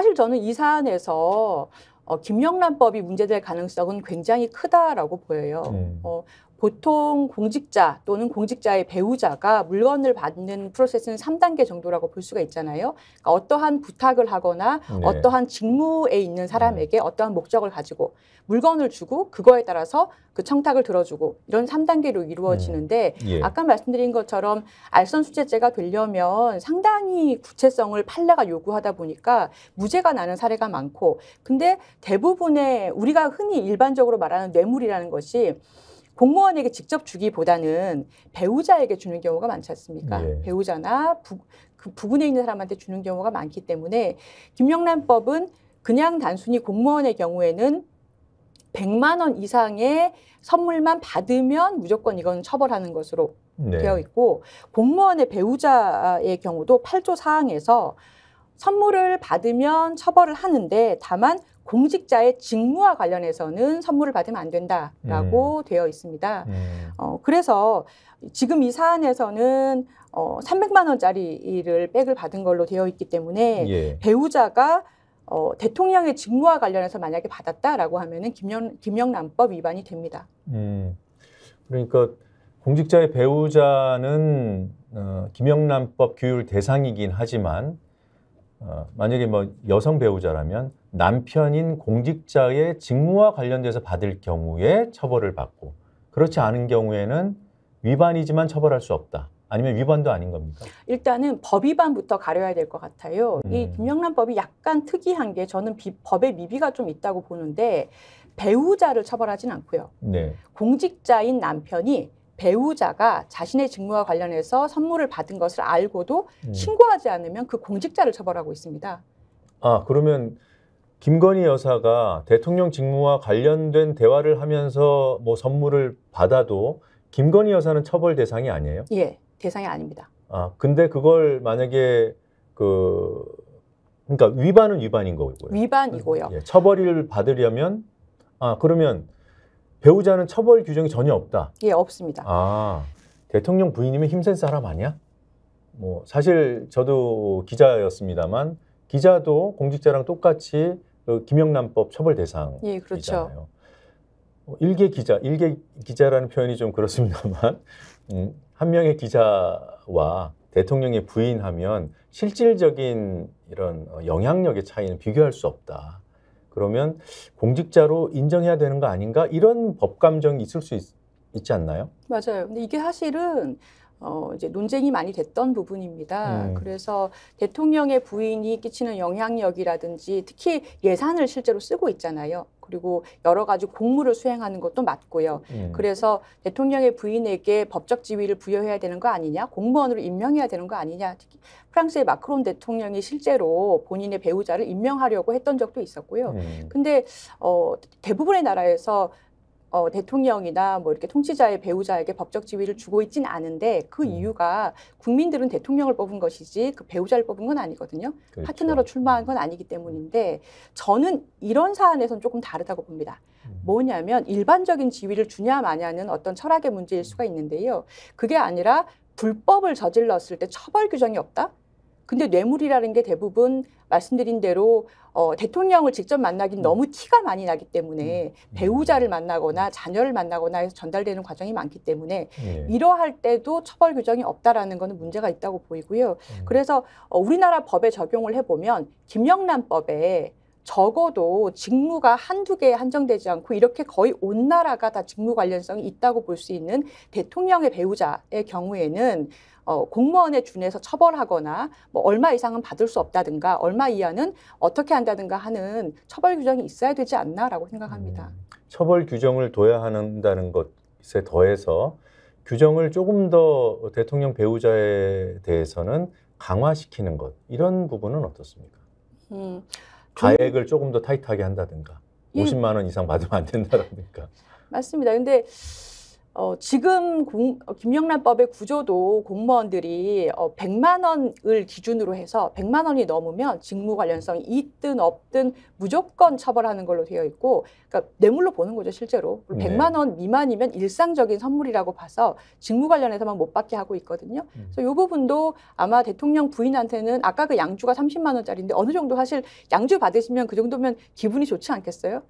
사실 저는 이 사안에서 김영란법이 문제될 가능성은 굉장히 크다라고 보여요. 보통 공직자 또는 공직자의 배우자가 물건을 받는 프로세스는 3단계 정도라고 볼 수가 있잖아요. 그러니까 어떠한 부탁을 하거나 네. 어떠한 직무에 있는 사람에게 어떠한 목적을 가지고 물건을 주고 그거에 따라서 그 청탁을 들어주고 이런 3단계로 이루어지는데 예. 아까 말씀드린 것처럼 알선수재죄가 되려면 상당히 구체성을 판례가 요구하다 보니까 무죄가 나는 사례가 많고 근데 대부분의 우리가 흔히 일반적으로 말하는 뇌물이라는 것이 공무원에게 직접 주기보다는 배우자에게 주는 경우가 많지 않습니까? 예. 배우자나 그 부근에 있는 사람한테 주는 경우가 많기 때문에 김영란법은 그냥 단순히 공무원의 경우에는 100만 원 이상의 선물만 받으면 무조건 이건 처벌하는 것으로 네. 되어 있고 공무원의 배우자의 경우도 8조 사항에서 선물을 받으면 처벌을 하는데 다만 공직자의 직무와 관련해서는 선물을 받으면 안 된다라고 되어 있습니다. 그래서 지금 이 사안에서는 300만 원짜리를 백을 받은 걸로 되어 있기 때문에 예. 배우자가 대통령의 직무와 관련해서 만약에 받았다라고 하면은 김영란법 위반이 됩니다. 그러니까 공직자의 배우자는 김영란법 규율 대상이긴 하지만 만약에 뭐 여성 배우자라면 남편인 공직자의 직무와 관련돼서 받을 경우에 처벌을 받고 그렇지 않은 경우에는 위반이지만 처벌할 수 없다. 아니면 위반도 아닌 겁니까? 일단은 법 위반부터 가려야 될 것 같아요. 이 김영란법이 약간 특이한 게 저는 법의 미비가 좀 있다고 보는데 배우자를 처벌하진 않고요. 네. 공직자인 남편이 배우자가 자신의 직무와 관련해서 선물을 받은 것을 알고도 신고하지 않으면 그 공직자를 처벌하고 있습니다. 아, 그러면 김건희 여사가 대통령 직무와 관련된 대화를 하면서 뭐 선물을 받아도 김건희 여사는 처벌 대상이 아니에요? 예, 대상이 아닙니다. 아, 근데 그걸 만약에 그러니까 위반은 위반인 거고요. 위반이고요. 예, 처벌을 받으려면 그러면 배우자는 처벌 규정이 전혀 없다. 예, 없습니다. 아, 대통령 부인이면 힘센 사람 아니야? 뭐 사실 저도 기자였습니다만 기자도 공직자랑 똑같이 김영란법 처벌 대상이잖아요. 예, 그렇죠. 일개 기자라는 표현이 좀 그렇습니다만 한 명의 기자와 대통령의 부인하면 실질적인 이런 영향력의 차이는 비교할 수 없다. 그러면 공직자로 인정해야 되는 거 아닌가? 이런 법 감정이 있을 수 있지 않나요? 맞아요. 근데 이게 사실은 이제 논쟁이 많이 됐던 부분입니다. 그래서 대통령의 부인이 끼치는 영향력이라든지 특히 예산을 실제로 쓰고 있잖아요. 그리고 여러 가지 공무를 수행하는 것도 맞고요. 그래서 대통령의 부인에게 법적 지위를 부여해야 되는 거 아니냐, 공무원으로 임명해야 되는 거 아니냐. 특히 프랑스의 마크롱 대통령이 실제로 본인의 배우자를 임명하려고 했던 적도 있었고요. 근데 대부분의 나라에서 대통령이나 뭐 이렇게 통치자의 배우자에게 법적 지위를 주고 있지는 않은데 그 이유가 국민들은 대통령을 뽑은 것이지 그 배우자를 뽑은 건 아니거든요. 그렇죠. 파트너로 출마한 건 아니기 때문인데 저는 이런 사안에서는 조금 다르다고 봅니다. 뭐냐면 일반적인 지위를 주냐 마냐는 어떤 철학의 문제일 수가 있는데요. 그게 아니라 불법을 저질렀을 때 처벌 규정이 없다? 근데 뇌물이라는 게 대부분 말씀드린 대로 대통령을 직접 만나긴 너무 티가 많이 나기 때문에 배우자를 만나거나 자녀를 만나거나 해서 전달되는 과정이 많기 때문에 이러할 때도 처벌 규정이 없다라는 거는 문제가 있다고 보이고요. 그래서 우리나라 법에 적용을 해보면 김영란법에 적어도 직무가 한두 개에 한정되지 않고 이렇게 거의 온 나라가 다 직무 관련성이 있다고 볼 수 있는 대통령의 배우자의 경우에는 공무원에 준해서 처벌하거나 뭐 얼마 이상은 받을 수 없다든가 얼마 이하는 어떻게 한다든가 하는 처벌 규정이 있어야 되지 않나라고 생각합니다. 처벌 규정을 둬야 한다는 것에 더해서 규정을 조금 더 대통령 배우자에 대해서는 강화시키는 것 이런 부분은 어떻습니까? 가액을 조금 더 타이트하게 한다든가 50만 원 이상 받으면 안 된다든가. 맞습니다. 근데 지금 김영란법의 구조도 공무원들이 100만 원을 기준으로 해서 100만 원이 넘으면 직무 관련성이 있든 없든 무조건 처벌하는 걸로 되어 있고, 그러니까 뇌물로 보는 거죠, 실제로. 100만 원 미만이면 일상적인 선물이라고 봐서 직무 관련해서만 못 받게 하고 있거든요. 그래서 이 부분도 아마 대통령 부인한테는 아까 그 양주가 30만 원짜리인데 어느 정도 사실 양주 받으시면 그 정도면 기분이 좋지 않겠어요?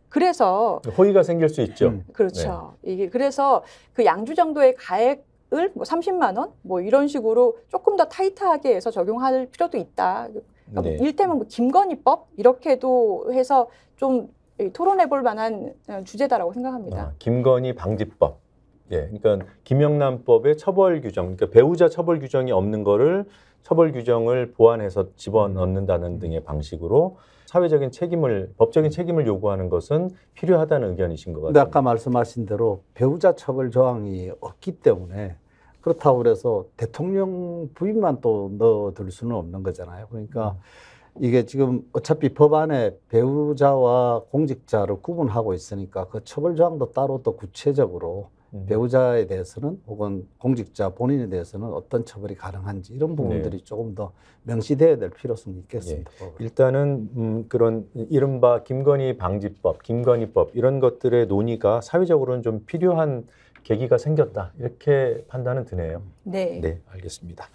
그래서 호의가 생길 수 있죠. 그렇죠. 이게 그래서 그 양주 정도의 가액을 뭐 30만 원 뭐 이런 식으로 조금 더 타이트하게 해서 적용할 필요도 있다. 그러니까 일테면 뭐 김건희법 이렇게도 해서 좀 토론해 볼 만한 주제다라고 생각합니다. 김건희 방지법. 예, 그러니까 김영란법의 처벌 규정, 그러니까 배우자 처벌 규정이 없는 거를 처벌 규정을 보완해서 집어넣는다는 등의 방식으로 사회적인 책임을, 법적인 책임을 요구하는 것은 필요하다는 의견이신 것 같아요. 근데 아까 말씀하신 대로 배우자 처벌 조항이 없기 때문에 그렇다고 그래서 대통령 부인만 또 넣어둘 수는 없는 거잖아요. 그러니까 이게 지금 어차피 법안에 배우자와 공직자를 구분하고 있으니까 그 처벌 조항도 따로 또 구체적으로 배우자에 대해서는 혹은 공직자 본인에 대해서는 어떤 처벌이 가능한지 이런 부분들이 조금 더 명시되어야 될 필요성이 있겠습니다. 일단은 그런 이른바 김건희 방지법, 김건희법 이런 것들의 논의가 사회적으로는 좀 필요한 계기가 생겼다 이렇게 판단은 드네요. 네, 네, 알겠습니다.